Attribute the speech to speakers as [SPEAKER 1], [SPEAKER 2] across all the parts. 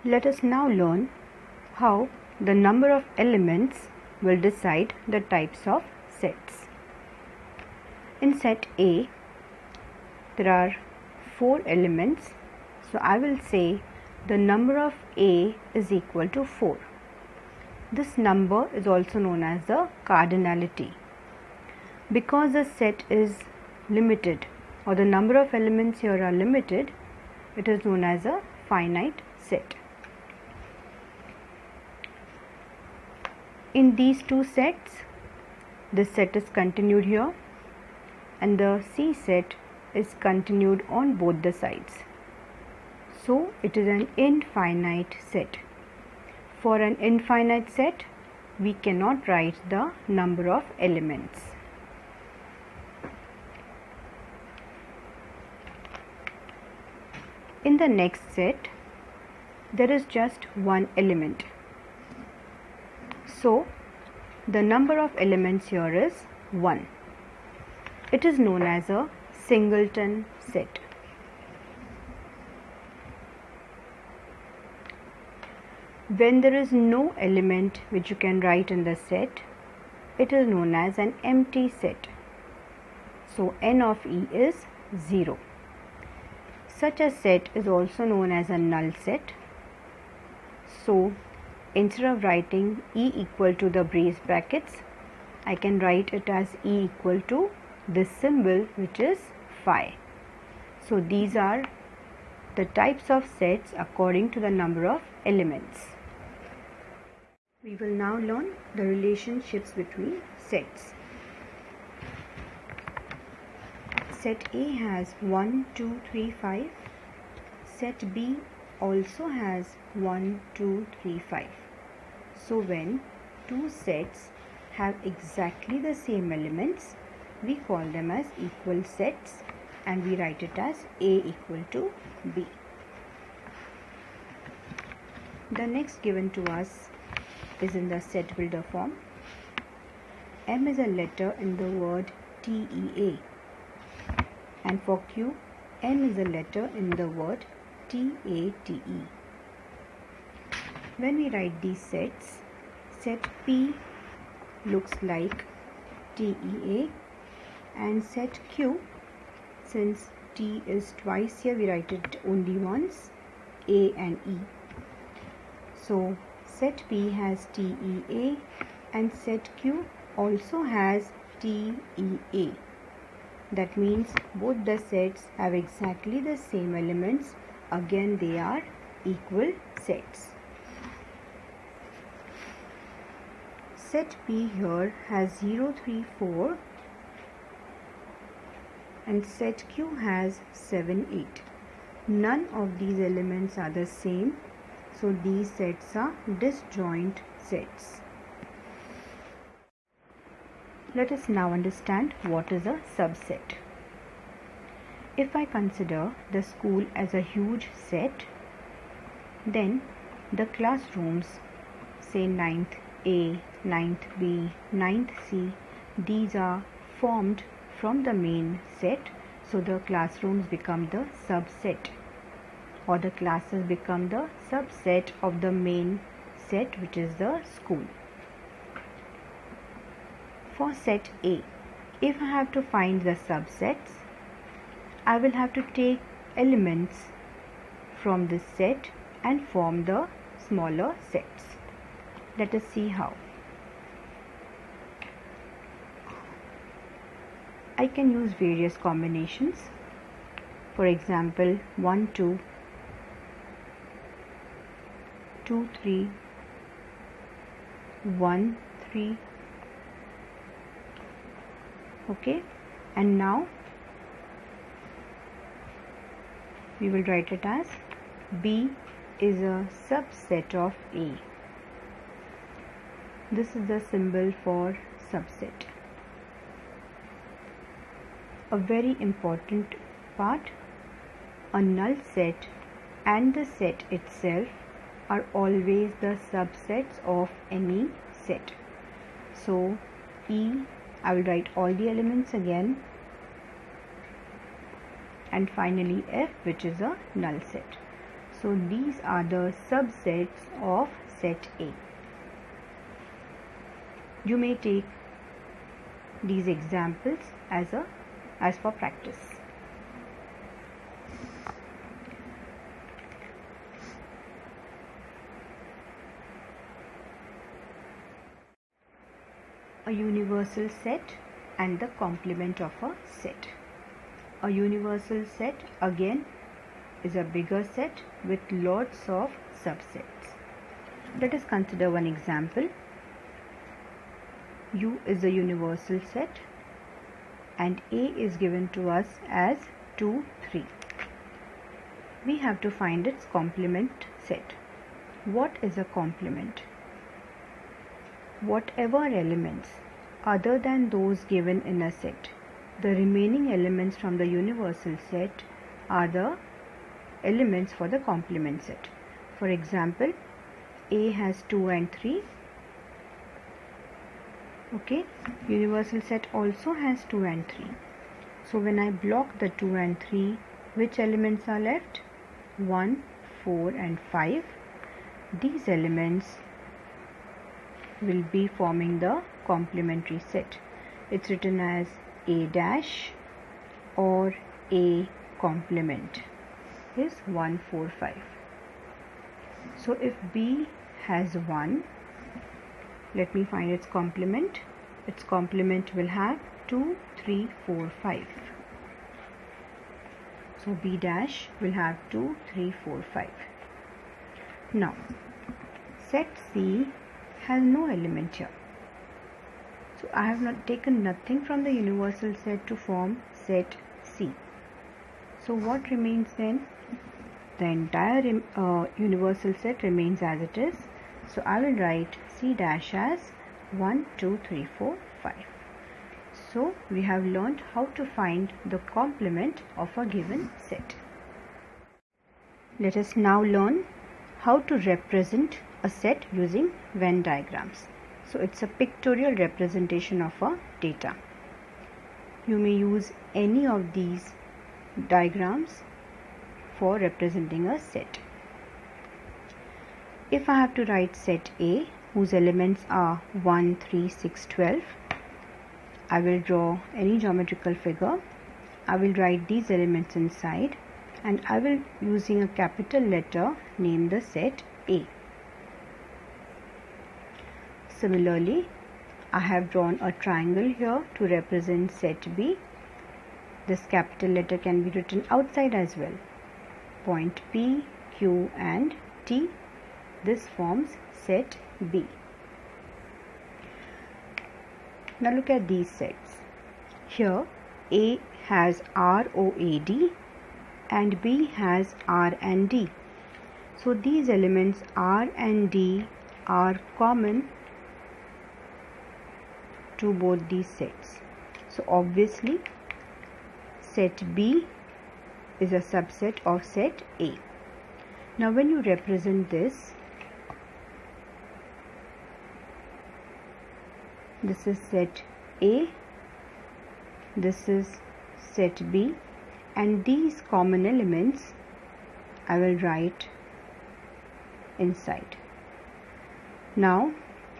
[SPEAKER 1] Let us now learn how the number of elements will decide the types of sets. In set A, there are 4 elements, so I will say the number of A is equal to 4. This number is also known as the cardinality. Because the set is limited, or the number of elements here are limited, it is known as a finite set. In these two sets, this set is continued here and the C set is continued on both the sides. So it is an infinite set. For an infinite set, we cannot write the number of elements. In the next set, there is just one element. So, the number of elements here is 1. It is known as a singleton set. When there is no element which you can write in the set, it is known as an empty set. So, n of e is 0. Such a set is also known as a null set. So, instead of writing e equal to the brace brackets, I can write it as e equal to this symbol which is phi. So, these are the types of sets according to the number of elements. We will now learn the relationships between sets. Set A has 1, 2, 3, 5. Set B also has 1, 2, 3, 5. So when two sets have exactly the same elements, we call them as equal sets and we write it as A equal to B. The next given to us is in the set builder form. M is a letter in the word TEA. And for Q, N is a letter in the word TATE. When we write these sets, set P looks like TEA and set Q, since T is twice here, we write it only once, A and E. So set P has TEA and set Q also has TEA. That means both the sets have exactly the same elements. Again, they are equal sets. Set P here has 0, 3, 4 and set Q has 7, 8. None of these elements are the same, so these sets are disjoint sets. Let us now understand what is a subset. If I consider the school as a huge set, then the classrooms, say 9th A, 9th B, 9th C, these are formed from the main set, so the classrooms become the subset, or the classes become the subset of the main set, which is the school. For set A, if I have to find the subsets, I will have to take elements from this set and form the smaller sets. Let us see how. I can use various combinations. For example, 1, 2, 2, 3, 1, 3. Okay, and now we will write it as B is a subset of A. This is the symbol for subset. A very important part, a null set and the set itself are always the subsets of any set. So E, I will write all the elements again, and finally F, which is a null set. So these are the subsets of set A. You may take these examples as for practice. A universal set and the complement of a set. A universal set again is a bigger set with lots of subsets. Let us consider one example. U is a universal set and A is given to us as 2, 3. We have to find its complement set. What is a complement? Whatever elements other than those given in a set, the remaining elements from the universal set are the elements for the complement set. For example, A has 2 and 3. Okay, universal set also has 2 and 3. So when I block the 2 and 3, which elements are left? 1, 4 and 5. These elements will be forming the complementary set. It's written as A dash or A complement is 1, 4, 5. So if B has 1, let me find its complement. Its complement will have 2, 3, 4, 5. So B dash will have 2, 3, 4, 5. Now, set C has no element here. So I have not taken nothing from the universal set to form set C. So what remains then? The entire universal set remains as it is. So I will write C dash as 1, 2, 3, 4, 5. So we have learned how to find the complement of a given set. Let us now learn how to represent a set using Venn diagrams. So it's a pictorial representation of a data. You may use any of these diagrams for representing a set. If I have to write set A, whose elements are 1, 3, 6, 12, I will draw any geometrical figure. I will write these elements inside and I will, using a capital letter, name the set A. Similarly, I have drawn a triangle here to represent set B. This capital letter can be written outside as well. Point P, Q and T. This forms set B. Now look at these sets. Here A has R, O, A, D and B has R and D. So these elements R and D are common to both these sets. So obviously set B is a subset of set A. Now when you represent this is set A, this is set B, and these common elements I will write inside. Now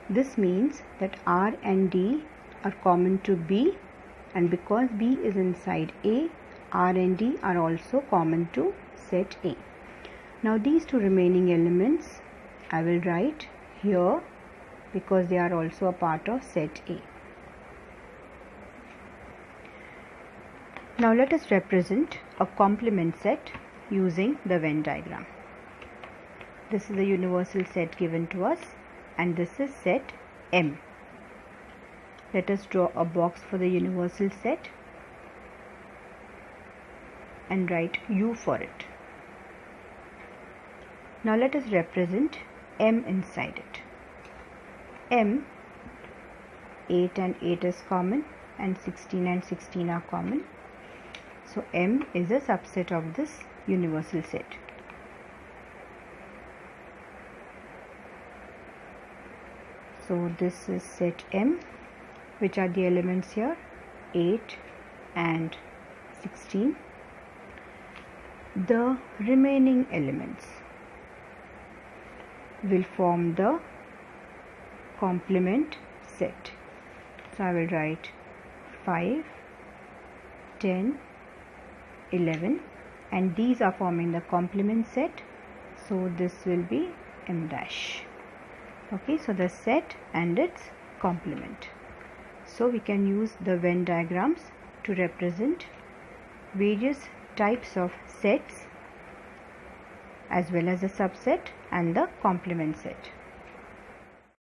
[SPEAKER 1] this means that R and D are common to B, and because B is inside A, R and D are also common to set A. Now these two remaining elements I will write here because they are also a part of set A. Now let us represent a complement set using the Venn diagram. This is a universal set given to us and this is set M. Let us draw a box for the universal set and write U for it. Now let us represent M inside it. M, 8 and 8 is common and 16 and 16 are common. So M is a subset of this universal set. So this is set M. Which are the elements here? 8 and 16. The remaining elements, will form the complement set. So I will write 5, 10, 11, and these are forming the complement set. So this will be M dash. Okay, so the set and its complement. So we can use the Venn diagrams to represent various types of sets as well as a subset and the complement set.